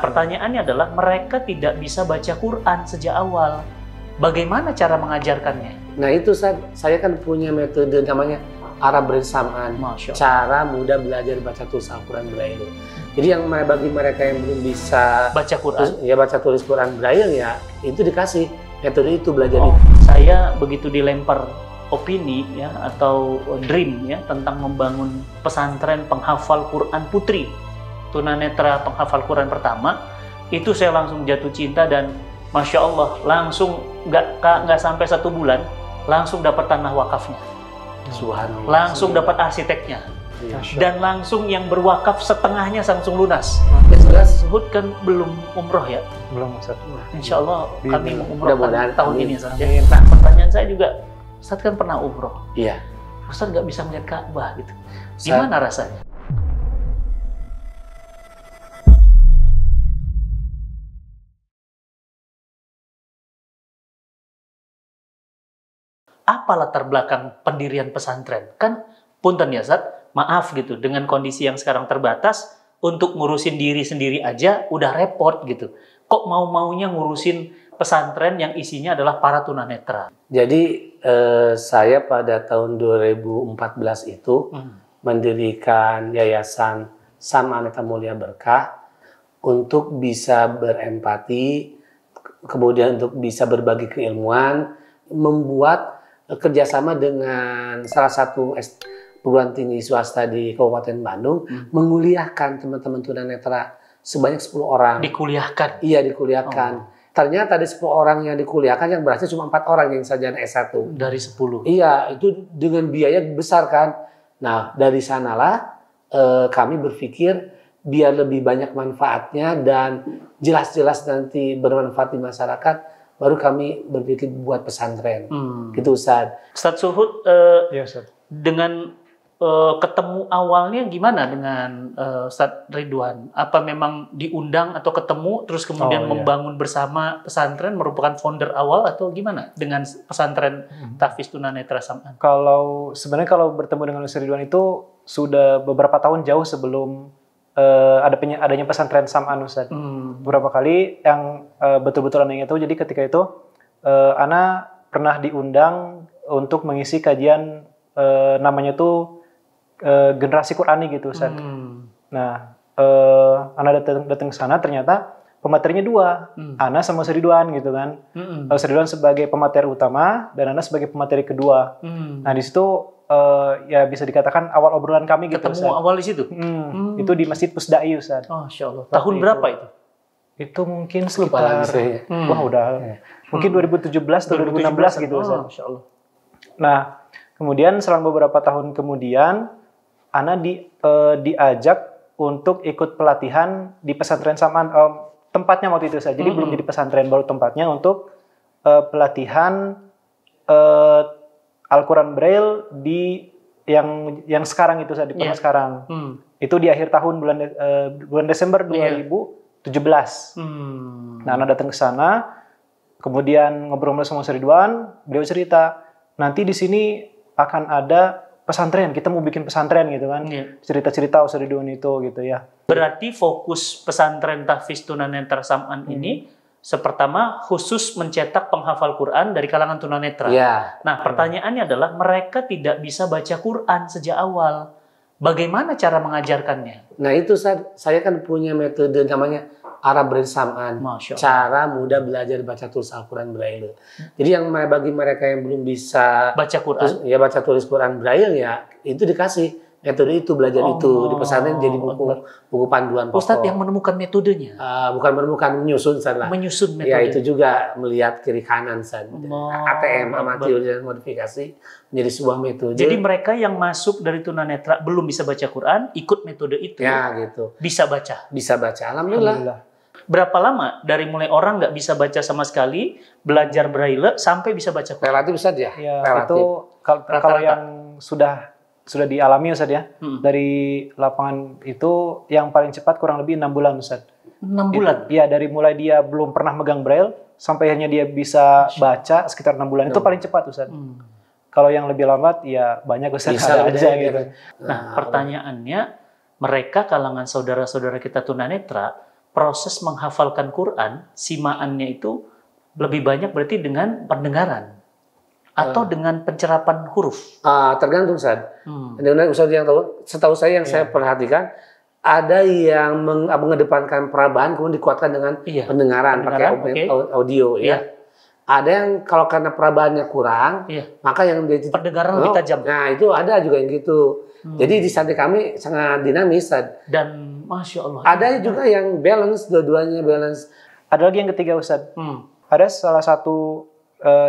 pertanyaannya adalah mereka tidak bisa baca Quran sejak awal. Bagaimana cara mengajarkannya? Nah itu saya kan punya metode namanya Arab Braille Sam'an, cara mudah belajar baca tulis Al-Quran Braille. Jadi yang bagi mereka yang belum bisa baca Quran, ya baca tulis Quran Braille ya itu dikasih metode itu belajar itu. Saya begitu dilempar opini ya atau dream ya tentang membangun pesantren penghafal Quran putri, tunanetra penghafal Quran pertama, itu saya langsung jatuh cinta dan Masya Allah, langsung nggak sampai 1 bulan, langsung dapat tanah wakafnya. Subhanallah. Langsung dapat arsiteknya. Ya. Dan langsung yang berwakaf setengahnya langsung lunas. Jelas. Zuhud kan belum umroh ya? Belum, Ustaz. Insya Allah kami mau umroh tahun ini. Nah, pertanyaan saya juga, Ustaz kan pernah umroh. Iya. Ustaz nggak bisa melihat Ka'bah gitu. Gimana rasanya? Apa latar belakang pendirian pesantren? Kan punten ya Ustaz, maaf gitu, dengan kondisi yang sekarang terbatas, untuk ngurusin diri sendiri aja udah repot gitu. Kok mau-maunya ngurusin pesantren yang isinya adalah para tunanetra? Jadi saya pada tahun 2014 itu mendirikan Yayasan Sam'an Neta Mulia Berkah untuk bisa berempati, kemudian untuk bisa berbagi keilmuan, membuat kerjasama dengan salah satu perguruan tinggi swasta di Kabupaten Bandung, menguliahkan teman-teman tunanetra sebanyak 10 orang. Dikuliahkan? Iya, dikuliahkan. Ternyata ada 10 orang yang dikuliahkan, yang berhasil cuma 4 orang yang sarjana S1. Dari 10? Iya, itu dengan biaya besar kan. Nah, dari sanalah kami berpikir biar lebih banyak manfaatnya dan jelas-jelas nanti bermanfaat di masyarakat, baru kami berpikir buat pesantren. Gitu Ustaz. Ustaz Zuhud, ya, Ustaz. Dengan ketemu awalnya gimana dengan Ustaz Ridwan? Apa memang diundang atau ketemu terus kemudian membangun bersama pesantren, merupakan founder awal atau gimana dengan pesantren Tahfiz Tunanetra Sam'an? Sebenarnya kalau bertemu dengan Ustaz Ridwan itu sudah beberapa tahun jauh sebelum adanya pesantren Sam'an, Ustaz. Beberapa kali yang betul-betul Ana ingat itu, jadi ketika itu Ana pernah diundang untuk mengisi kajian namanya tuh generasi Qurani gitu, Ustaz. Nah, Ana datang ke sana, ternyata pematerinya 2, Ana sama Ustaz Ridwan gitu kan. Ustaz Ridwan sebagai pemateri utama dan Ana sebagai pemateri kedua. Nah, di situ ya bisa dikatakan awal obrolan kami gitu. Ketemu Ustaz. Awal di situ? Itu di Masjid Pusdai, Ustaz. Masya Allah. Tahun berapa itu? Itu mungkin sekitar, wah udah, mungkin 2017 atau 2016 gitu, Ustaz. Masya Allah. Nah, kemudian selang beberapa tahun kemudian, Ana diajak untuk ikut pelatihan di pesantren Sam'an. Tempatnya waktu itu saja, jadi belum jadi pesantren, baru tempatnya untuk pelatihan Al-Quran Braille di yang sekarang itu saja, di sekarang. Itu di akhir tahun bulan Desember 2017. Nah, Ana datang ke sana, kemudian ngobrol sama Ustaz Ridwan, beliau cerita, nanti di sini akan ada pesantren, kita mau bikin pesantren gitu kan. Cerita-cerita Ustaz Ridwan itu gitu ya. Berarti fokus pesantren Tahfiz Tunanetra Sam'an ini pertama khusus mencetak penghafal Quran dari kalangan tunanetra. Nah, pertanyaannya adalah mereka tidak bisa baca Quran sejak awal. Bagaimana cara mengajarkannya? Nah, itu saya kan punya metode namanya Arab Braille Sam'an, cara mudah belajar baca tulis Al-Quran Braille. Jadi yang bagi mereka yang belum bisa baca Quran, baca tulis Quran Braille ya itu dikasih metode itu, belajar itu di pesantren, jadi buku panduan pokok. Ustadz yang menemukan metodenya? Bukan menemukan, menyusun salah. Menyusun metode. Ya, itu juga melihat kiri kanan ATM, amatir dan modifikasi menjadi sebuah metode. Jadi mereka yang masuk dari tunanetra belum bisa baca Quran, ikut metode itu. Ya, gitu. Bisa baca. Bisa baca. Alhamdulillah. Berapa lama dari mulai orang nggak bisa baca sama sekali, belajar Braille sampai bisa baca Quran? Relatif saja. Ya, itu kalau yang sudah dialami, Ustaz ya, dari lapangan itu yang paling cepat kurang lebih 6 bulan, Ustaz. 6 bulan? Iya, dari mulai dia belum pernah megang Braille sampai akhirnya dia bisa baca sekitar 6 bulan. Itu paling cepat, Ustaz. Kalau yang lebih lambat ya banyak, Ustaz, ada aja gitu. Nah, pertanyaannya, mereka kalangan saudara-saudara kita tunanetra proses menghafalkan Quran, simaannya itu lebih banyak berarti dengan pendengaran atau dengan pencerapan huruf. Tergantung, Ustaz. Dan Ustaz yang tahu, setahu saya yang saya perhatikan, ada yang mengedepankan perabaan kemudian dikuatkan dengan pendengaran pakai audio ya. Ada yang kalau karena perabaannya kurang, maka yang pendengaran lebih tajam. Nah, itu ada juga yang gitu. Jadi di santri kami sangat dinamis, Ustaz. Dan Masya Allah. Ada juga yang balance, dua-duanya balance. Ada lagi yang ketiga, Ustaz. Ada salah satu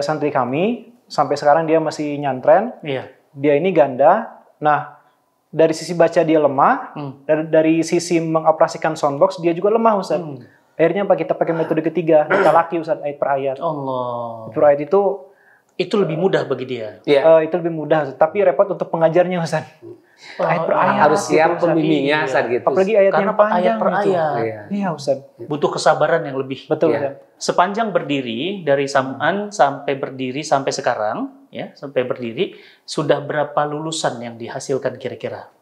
santri kami, sampai sekarang dia masih nyantren. Dia ini ganda. Nah, dari sisi baca dia lemah, dari sisi mengoperasikan soundbox dia juga lemah, Ustaz. Akhirnya kita pakai metode ketiga, talaki, Ustaz, ayat per ayat. Allah. Per ayat itu lebih mudah bagi dia. Itu lebih mudah, Ustaz. Tapi repot untuk pengajarnya, Ustaz. Ayat per ayat harus siap pembimbingnya, Ustaz, gitu. Apalagi ayat yang panjang ayat per ayat. Iya, Ustaz. Butuh kesabaran yang lebih. Betul, Ustaz. Sepanjang berdiri dari Sam'an sampai berdiri sampai sekarang, sampai berdiri, sudah berapa lulusan yang dihasilkan kira-kira?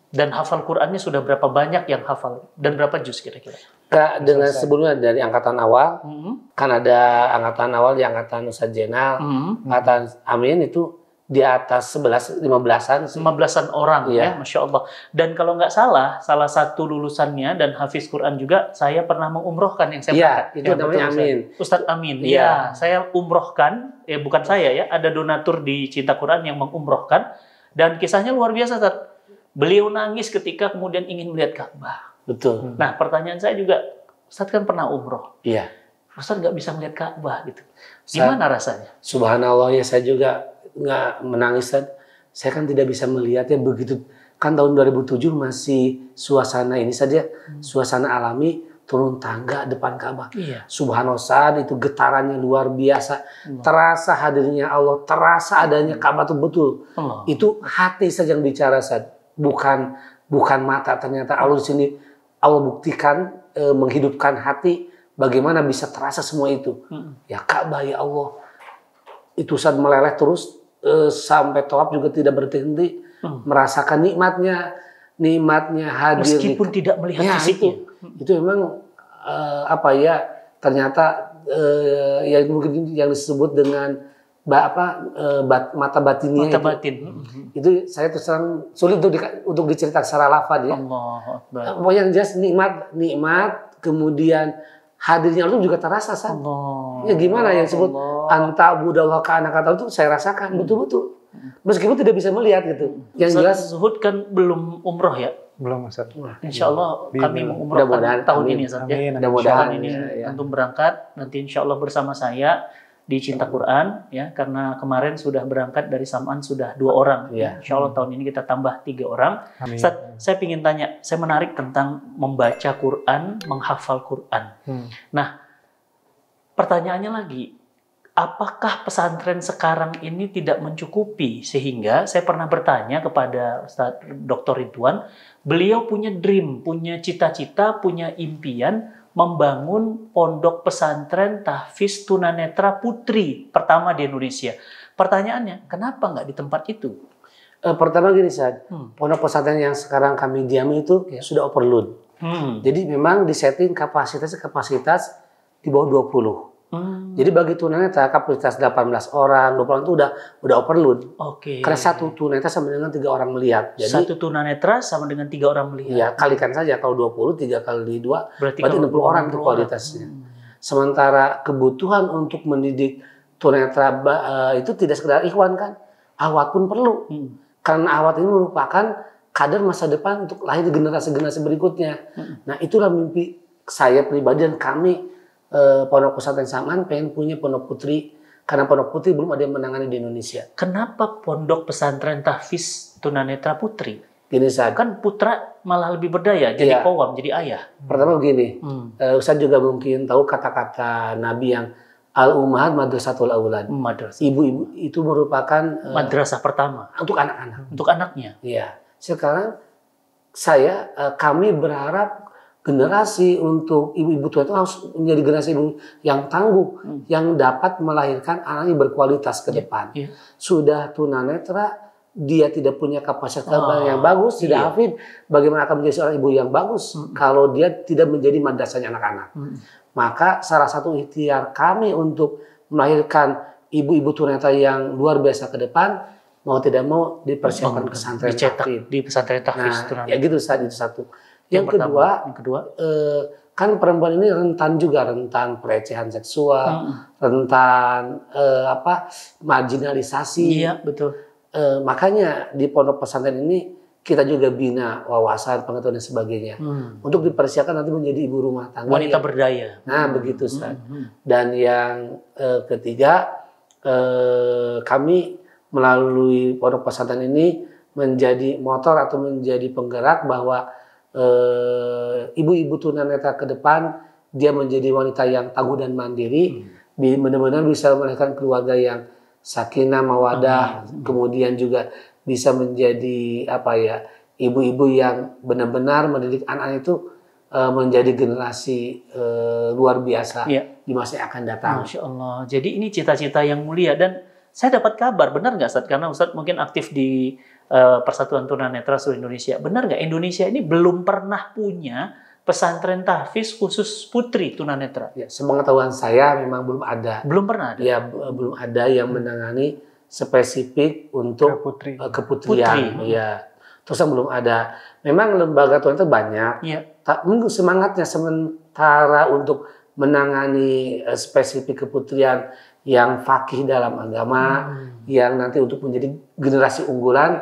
Dan hafal Qur'annya sudah berapa banyak yang hafal? Dan berapa juz kira-kira? Kak, dengan sebelumnya dari angkatan awal, kan ada angkatan awal di angkatan Ustaz Jenal, angkatan Amin itu di atas 15-an. 15-an orang ya, Masya Allah. Dan kalau nggak salah satu lulusannya dan hafiz Quran juga, saya pernah mengumrohkan yang saya berangkat. Itu namanya Amin. Ustadz Amin. Iya, saya umrohkan, bukan saya ya, ada donatur di Cinta Quran yang mengumrohkan. Dan kisahnya luar biasa, Ustadz. Beliau nangis ketika kemudian ingin melihat Ka'bah. Betul. Nah, pertanyaan saya juga, Ustadz kan pernah umroh. Iya. Ustadz nggak bisa melihat Ka'bah gitu. Gimana rasanya? Subhanallah ya, saya juga nggak menangis. Saya kan tidak bisa melihatnya begitu. Kan tahun 2007 masih suasana ini saja, suasana alami, turun tangga depan Ka'bah. Subhanallah, saat itu getarannya luar biasa. Terasa hadirnya Allah, terasa adanya Ka'bah itu betul. Itu hati saja yang bicara, saat bukan mata. Ternyata Allah di sini, Allah buktikan menghidupkan hati. Bagaimana bisa terasa semua itu? Ya Ka'bah, ya Allah. Itu saat meleleh terus sampai tawaf juga tidak berhenti, merasakan nikmatnya hadir. Meskipun tidak melihat fisiknya. Itu memang ternyata yang mungkin yang disebut dengan mata batinnya. Mata batin. Itu saya terus terang sulit untuk diceritakan secara lafaz ya. Pokoknya yang jelas nikmat, kemudian hadirnya Allah juga terasa, San. Ya gimana yang disebut anta budallah ka anak kata itu saya rasakan betul-betul. Meskipun tidak bisa melihat gitu. Yang jelas Zuhud kan belum umroh ya. Belum, Ustaz. Insya Allah kami mengumrohkan tahun ini, Ustaz. Mudah-mudahan ini antum berangkat nanti insya Allah bersama saya di Cinta Quran ya, karena kemarin sudah berangkat dari Sam'an sudah 2 orang. Insya Allah tahun ini kita tambah 3 orang. Ustaz, saya ingin tanya, saya menarik tentang membaca Quran, menghafal Quran. Nah, pertanyaannya lagi, apakah pesantren sekarang ini tidak mencukupi? Sehingga saya pernah bertanya kepada Ustaz Dr. Ridwan, beliau punya dream, punya cita-cita, punya impian membangun pondok pesantren tahfiz tunanetra putri pertama di Indonesia. Pertanyaannya, kenapa nggak di tempat itu? Pertama gini, Sad, pondok pesantren yang sekarang kami diami itu sudah overload. Jadi memang disetting kapasitas di bawah 20. Jadi bagi tunanetra kapasitas 18 orang, 20 orang itu udah overload. Karena satu tunanetra sama dengan 3 orang melihat. Jadi satu tunanetra sama dengan 3 orang melihat. Ya, kalikan saja kalau 20, 3 kali 2 berarti 60 orang itu kualitasnya. Sementara kebutuhan untuk mendidik tunanetra itu tidak sekedar ikhwan kan, awat pun perlu. Karena awat ini merupakan kader masa depan untuk lahir di generasi-generasi berikutnya. Nah, itulah mimpi saya pribadi dan kami Pondok Pesantren Sam'an pengen punya pondok putri, karena pondok putri belum ada yang menangani di Indonesia. Kenapa pondok pesantren tahfiz tunanetra putri? Gini, Ustaz. Kan putra malah lebih berdaya, jadi qawam, jadi ayah. Pertama begini, Ustaz juga mungkin tahu kata-kata Nabi yang al-ummahat madrasatul aulad. Ibu-ibu itu merupakan madrasah pertama untuk anak-anak. Untuk anaknya. Iya. Sekarang kami berharap generasi untuk ibu-ibu tua itu harus menjadi generasi ibu yang tangguh, yang dapat melahirkan anak yang berkualitas ke depan. Sudah tunanetra, dia tidak punya kapasitas yang bagus, tidak hafid, bagaimana akan menjadi seorang ibu yang bagus kalau dia tidak menjadi madrasahnya anak-anak. Maka salah satu ikhtiar kami untuk melahirkan ibu-ibu tunanetra yang luar biasa ke depan, mau tidak mau dipersiapkan pesantren tahfiz. Di pesantren tahfiz. Nah, ya gitu saja, itu satu. Yang kedua, kan perempuan ini rentan juga, rentan pelecehan seksual, rentan marginalisasi. Iya, betul. Makanya di pondok pesantren ini kita juga bina wawasan, pengetahuan dan sebagainya untuk dipersiapkan nanti menjadi ibu rumah tangga, wanita berdaya. Nah, begitu, Ustaz. Dan yang ketiga, kami melalui pondok pesantren ini menjadi motor atau menjadi penggerak bahwa ibu-ibu tunanetra ke depan dia menjadi wanita yang tangguh dan mandiri, benar-benar bisa melahirkan keluarga yang sakinah mawadah, kemudian juga bisa menjadi ibu-ibu yang benar-benar mendidik anak itu menjadi generasi luar biasa di masa yang akan datang. Masya Allah. Jadi ini cita-cita yang mulia, dan saya dapat kabar, benar nggak Ustadz? Karena Ustadz mungkin aktif di Persatuan Tunanetra seluruh Indonesia. Benar nggak Indonesia ini belum pernah punya pesantren tahfiz khusus putri tunanetra? Ya, sepengetahuan saya memang belum ada. Belum pernah ada? Ya, belum ada yang menangani spesifik untuk keputrian. Ya, terus belum ada. Memang lembaga tunanetra banyak. Ya. Semangatnya sementara untuk menangani spesifik keputrian yang fakih dalam agama, yang nanti untuk menjadi generasi unggulan,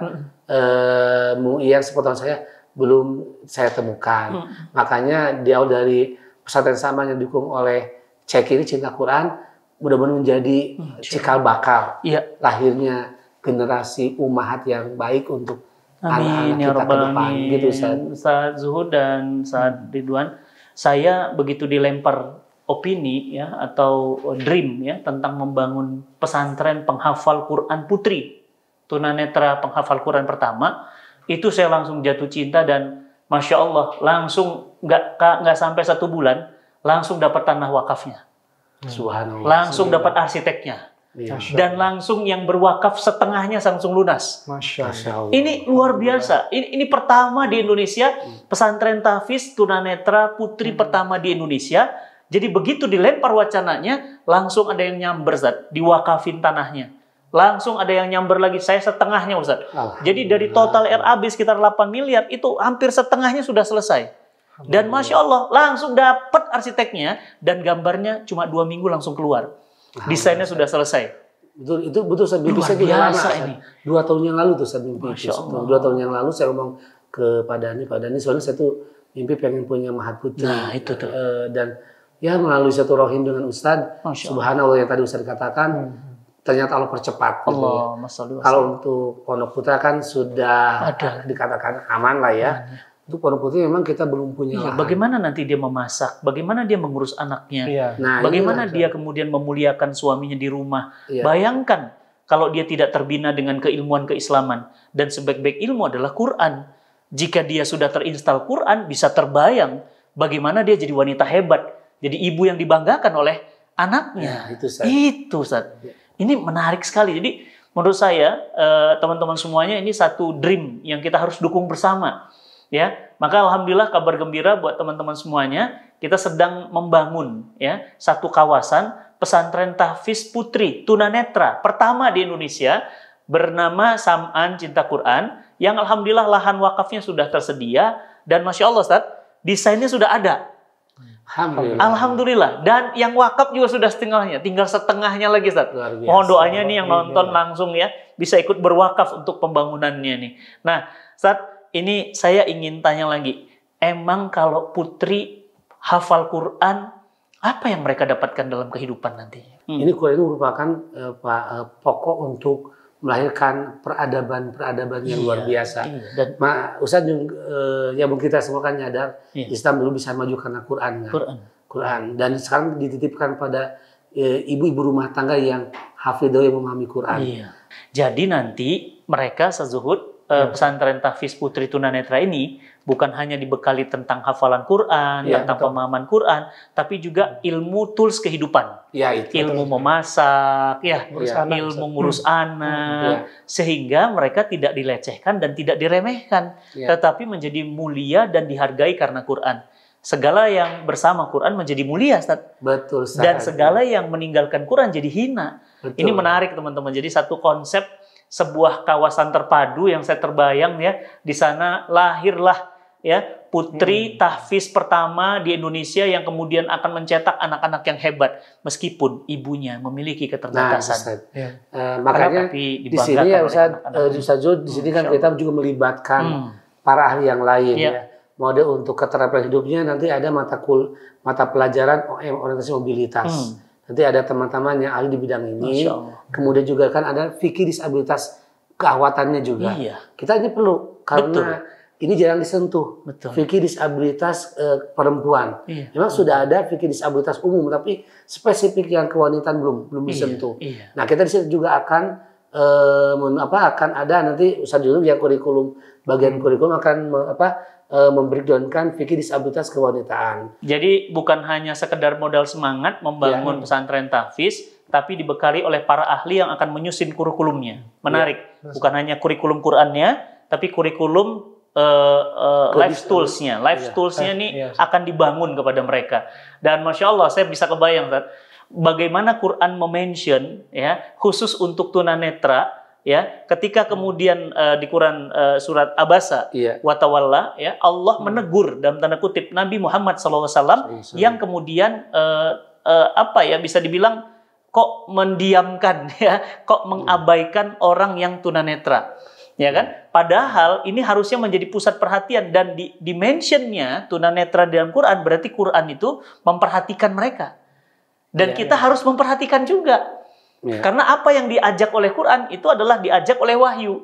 yang sepengetahuan saya belum saya temukan. Makanya di awal dari pesantren Saman yang didukung oleh Cek ini Cinta Quran, mudah-mudahan menjadi cikal bakal lahirnya generasi ummahat yang baik untuk anak-anak kita ke depan. Gitu, Ustaz Zuhud dan Ustaz Ridwan, saya begitu dilempar opini atau dream tentang membangun pesantren penghafal Quran putri tunanetra penghafal Quran pertama, itu saya langsung jatuh cinta dan Masya Allah langsung nggak sampai 1 bulan langsung dapat tanah wakafnya, Subhanallah, langsung dapat arsiteknya, dan langsung yang berwakaf setengahnya langsung lunas. Masya Allah. Ini luar biasa. Ini pertama di Indonesia, pesantren tahfiz tunanetra putri pertama di Indonesia. Jadi begitu dilempar wacananya, langsung ada yang nyamber, Ustaz, diwakafin tanahnya. Langsung ada yang nyamber lagi, saya setengahnya, Ustaz. Jadi dari total RAB sekitar 8 miliar, itu hampir setengahnya sudah selesai. Dan Masya Allah, langsung dapat arsiteknya, dan gambarnya cuma 2 minggu langsung keluar. Desainnya sudah selesai. Betul, itu betul, saya mimpi saya juga lama. Ini. 2 tahun yang lalu tuh saya mimpi itu. 2 tahun yang lalu saya ngomong ke Pak Dhani, soalnya saya tuh mimpi pengen punya Mahat Putri. Nah, itu tuh. Dan ya melalui satu rohim dengan Ustadz, subhanallah yang tadi Ustadz katakan, ternyata Allah percepat. Kalau untuk Pondok Putra kan sudah dikatakan aman lah ya. Untuk Pondok Putri memang kita belum punya lahan. Bagaimana nanti dia memasak, bagaimana dia mengurus anaknya, nah, bagaimana dia kemudian memuliakan suaminya di rumah. Bayangkan kalau dia tidak terbina dengan keilmuan keislaman, dan sebaik-baik ilmu adalah Quran. Jika dia sudah terinstal Quran, bisa terbayang bagaimana dia jadi wanita hebat. Jadi ibu yang dibanggakan oleh anaknya. Itu, Ustaz. Ini menarik sekali. Jadi menurut saya teman-teman semuanya ini satu dream yang kita harus dukung bersama. Ya, maka alhamdulillah kabar gembira buat teman-teman semuanya. Kita sedang membangun satu kawasan pesantren tahfiz putri tunanetra pertama di Indonesia bernama Sam'an Cinta Quran, yang alhamdulillah lahan wakafnya sudah tersedia dan Masya Allah, Ustaz, desainnya sudah ada. Alhamdulillah. Dan yang wakaf juga sudah setengahnya, tinggal setengahnya lagi, Ustaz. Mohon doanya nih yang nonton langsung bisa ikut berwakaf untuk pembangunannya nih. Nah, Ustaz, ini saya ingin tanya lagi. Emang kalau putri hafal Quran, apa yang mereka dapatkan dalam kehidupan nanti? Ini Quran itu merupakan pokok untuk melahirkan peradaban yang luar biasa. Dan Ustaz ya mungkin kita semua kan nyadar Islam dulu bisa maju karena Quran. Dan sekarang dititipkan pada ibu-ibu rumah tangga yang hafidho yang memahami Quran. Jadi nanti mereka sezuhud pesantren tahfiz putri tunanetra ini bukan hanya dibekali tentang hafalan Quran, tentang pemahaman Quran, tapi juga ilmu tools kehidupan. Ilmu memasak, ilmu ngurus anak, sehingga mereka tidak dilecehkan dan tidak diremehkan, tetapi menjadi mulia dan dihargai karena Quran. Segala yang bersama Quran menjadi mulia, Ustaz. Betul, Ustaz. Dan segala yang meninggalkan Quran jadi hina. Betul. Ini menarik, teman-teman. Jadi satu konsep sebuah kawasan terpadu yang saya terbayang ya, di sana lahirlah ya putri tahfiz pertama di Indonesia yang kemudian akan mencetak anak-anak yang hebat meskipun ibunya memiliki keterbatasan. Makanya di sini ya Ustaz Zul, di sini kan kita juga melibatkan para ahli yang lain ya. Mode untuk keterampilan hidupnya nanti ada mata pelajaran orientasi mobilitas. Nanti ada teman-teman yang ahli di bidang ini. Kemudian juga kan ada fikih disabilitas keawatannya juga. Kita ini perlu karena ini jarang disentuh. Fikih disabilitas perempuan. Memang sudah ada fikih disabilitas umum, tapi spesifik yang kewanitaan belum disentuh. Nah, kita di sini juga akan akan ada nanti Ustaz dulu yang kurikulum bagian kurikulum akan membreakdownkan fikih disabilitas kewanitaan. Jadi bukan hanya sekedar modal semangat membangun pesantren tahfiz, tapi dibekali oleh para ahli yang akan menyusun kurikulumnya. Menarik. Bukan hanya kurikulum Qur'annya, tapi kurikulum life tools-nya. Life tools-nya ini akan dibangun kepada mereka. Dan Masya Allah, saya bisa kebayang, Ustaz, bagaimana Quran memention ya khusus untuk tunanetra. Ya, ketika kemudian di Quran surat Abasa watawalla ya Allah menegur dalam tanda kutip Nabi Muhammad SAW yang kemudian bisa dibilang kok mendiamkan ya, kok mengabaikan orang yang tunanetra. Ya kan? Padahal ini harusnya menjadi pusat perhatian dan dimensionnya tunanetra dalam Quran berarti Quran itu memperhatikan mereka. Dan kita harus memperhatikan juga. Karena apa yang diajak oleh Quran itu adalah diajak oleh wahyu.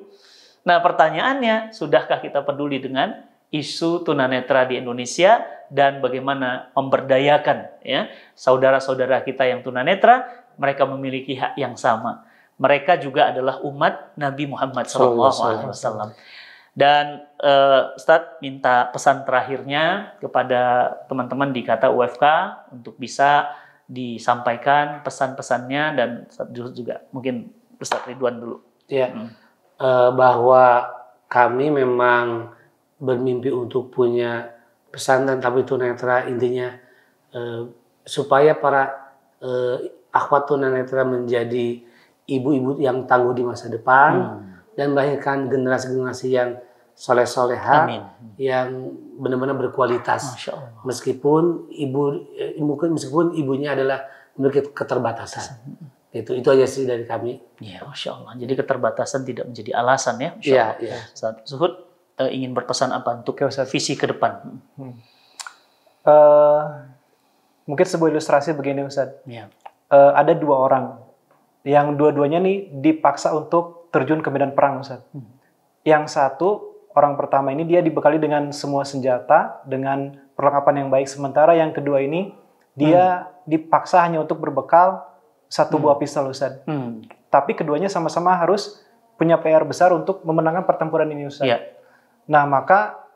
Nah, pertanyaannya, sudahkah kita peduli dengan isu tunanetra di Indonesia dan bagaimana memberdayakan ya saudara-saudara kita yang tunanetra, mereka memiliki hak yang sama. Mereka juga adalah umat Nabi Muhammad SAW. Dan Ustadz minta pesan terakhirnya kepada teman-teman di Kata UFK untuk bisa disampaikan pesan-pesannya dan juga mungkin Ustadz Ridwan dulu. Bahwa kami memang bermimpi untuk punya pesantren tapi tunanetra, intinya supaya para akhwat tunanetra menjadi ibu-ibu yang tangguh di masa depan dan melahirkan generasi-generasi yang soleh-soleha yang benar-benar berkualitas. Meskipun meskipun ibunya adalah memiliki keterbatasan. Itu aja sih dari kami. Ya, Masya Allah. Jadi keterbatasan tidak menjadi alasan ya. Saat Zuhud ingin berpesan apa untuk visi ke depan? Mungkin sebuah ilustrasi begini Ustaz. Ada dua orang yang dua-duanya nih dipaksa untuk terjun ke medan perang Ustaz. Yang satu, orang pertama ini dia dibekali dengan semua senjata, dengan perlengkapan yang baik. Sementara yang kedua ini, dia dipaksa hanya untuk berbekal satu buah pistol, Ustaz. Tapi keduanya sama-sama harus punya PR besar untuk memenangkan pertempuran ini, Ustaz. Nah, maka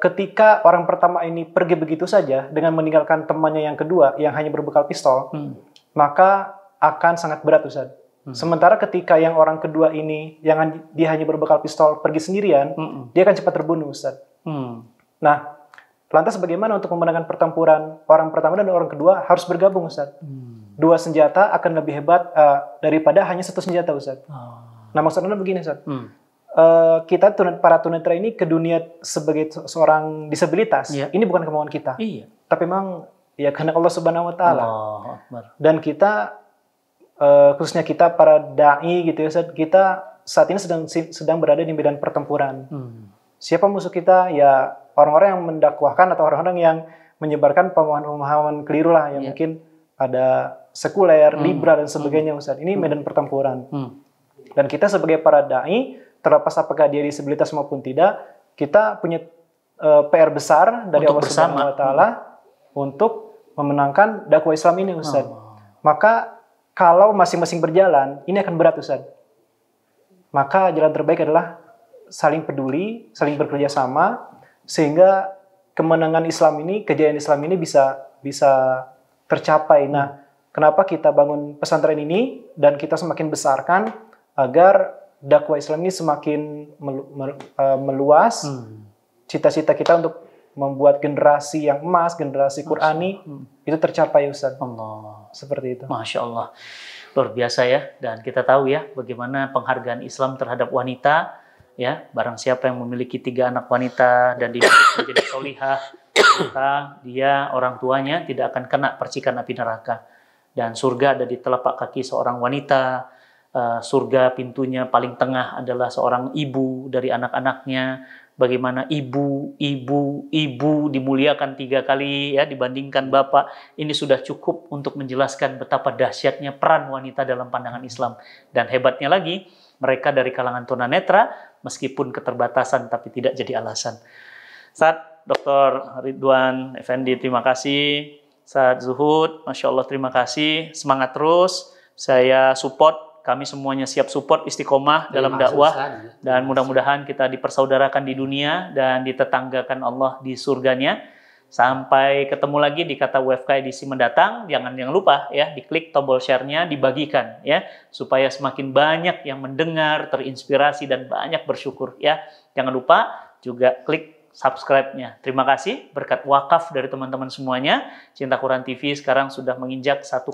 ketika orang pertama ini pergi begitu saja, dengan meninggalkan temannya yang kedua, yang hanya berbekal pistol, maka akan sangat berat, Ustaz. Sementara ketika yang orang kedua ini, yang dia hanya berbekal pistol, pergi sendirian, dia akan cepat terbunuh, Ustaz. Nah, lantas bagaimana untuk memenangkan pertempuran? Orang pertama dan orang kedua harus bergabung, Ustaz. Dua senjata akan lebih hebat daripada hanya satu senjata, Ustaz. Nah, maksudnya begini, Ustaz. Kita para tunanetra ini ke dunia sebagai seorang disabilitas, ini bukan kemauan kita. Tapi memang ya kehendak Allah Subhanahu wa Ta'ala. Dan kita khususnya kita para dai gitu ya, kita saat ini sedang berada di medan pertempuran. Siapa musuh kita? Ya orang-orang yang mendakwahkan atau orang-orang yang menyebarkan pemahaman keliru lah, yang mungkin ada sekuler, liberal dan sebagainya, Ustaz. Ini medan pertempuran. Dan kita sebagai para dai, terlepas apakah dia disabilitas maupun tidak, kita punya PR besar dari Allah Subhanahu wa Ta'ala untuk memenangkan dakwah Islam ini, Ustaz. Maka kalau masing-masing berjalan, ini akan berat, Ustaz. Maka jalan terbaik adalah saling peduli, saling bekerja sama, sehingga kemenangan Islam ini, kejayaan Islam ini bisa tercapai. Nah, kenapa kita bangun pesantren ini dan kita semakin besarkan agar dakwah Islam ini semakin meluas. Cita-cita kita untuk membuat generasi yang emas, generasi Qurani itu tercapai, Ustaz. Allah. Seperti itu. Masya Allah. Luar biasa ya. Dan kita tahu ya bagaimana penghargaan Islam terhadap wanita. Ya, barang siapa yang memiliki 3 anak wanita dan dididik menjadi solihah, maka dia, orang tuanya tidak akan kena percikan api neraka. Dan surga ada di telapak kaki seorang wanita. Surga pintunya paling tengah adalah seorang ibu dari anak-anaknya. Bagaimana ibu dimuliakan 3 kali ya dibandingkan bapak. Ini sudah cukup untuk menjelaskan betapa dahsyatnya peran wanita dalam pandangan Islam. Dan hebatnya lagi, mereka dari kalangan tunanetra, meskipun keterbatasan tapi tidak jadi alasan. Ustaz Dr. Ridwan Effendi, terima kasih. Ustaz Zuhud, Masya Allah, terima kasih. Semangat terus. Saya support, kami semuanya siap support istiqomah dalam dakwah. Dan mudah-mudahan kita dipersaudarakan di dunia dan ditetanggakan Allah di surganya. Sampai ketemu lagi di Kata WFK edisi mendatang. Jangan lupa ya, diklik tombol share-nya, dibagikan ya, supaya semakin banyak yang mendengar, terinspirasi dan banyak bersyukur ya. Jangan lupa juga klik subscribe-nya. Terima kasih berkat wakaf dari teman-teman semuanya. Cinta Quran TV sekarang sudah menginjak 1,2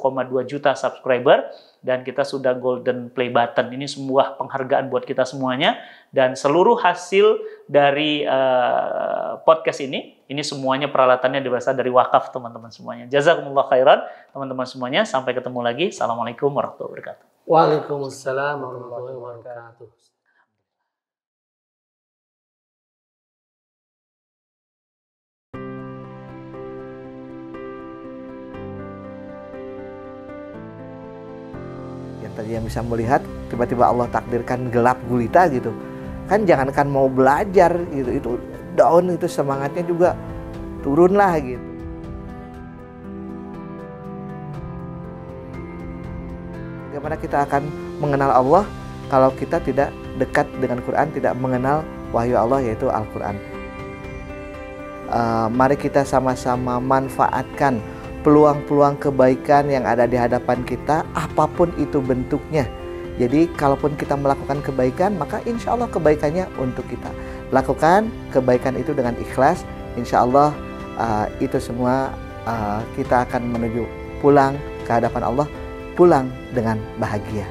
juta subscriber dan kita sudah golden play button. Ini sebuah penghargaan buat kita semuanya dan seluruh hasil dari podcast ini semuanya peralatannya berasal dari wakaf teman-teman semuanya. Jazakumullah khairan teman-teman semuanya. Sampai ketemu lagi. Assalamualaikum warahmatullahi wabarakatuh. Waalaikumsalam warahmatullahi wabarakatuh. Yang tadi yang bisa melihat, tiba-tiba Allah takdirkan gelap gulita gitu. Kan jangankan mau belajar gitu, itu down, itu semangatnya juga turun lah gitu. Bagaimana kita akan mengenal Allah kalau kita tidak dekat dengan Quran, tidak mengenal wahyu Allah yaitu Al-Quran. Mari kita sama-sama manfaatkan peluang-peluang kebaikan yang ada di hadapan kita, apapun itu bentuknya. Jadi kalaupun kita melakukan kebaikan, maka insya Allah kebaikannya untuk kita. Lakukan kebaikan itu dengan ikhlas, insya Allah itu semua kita akan menuju pulang ke hadapan Allah, pulang dengan bahagia.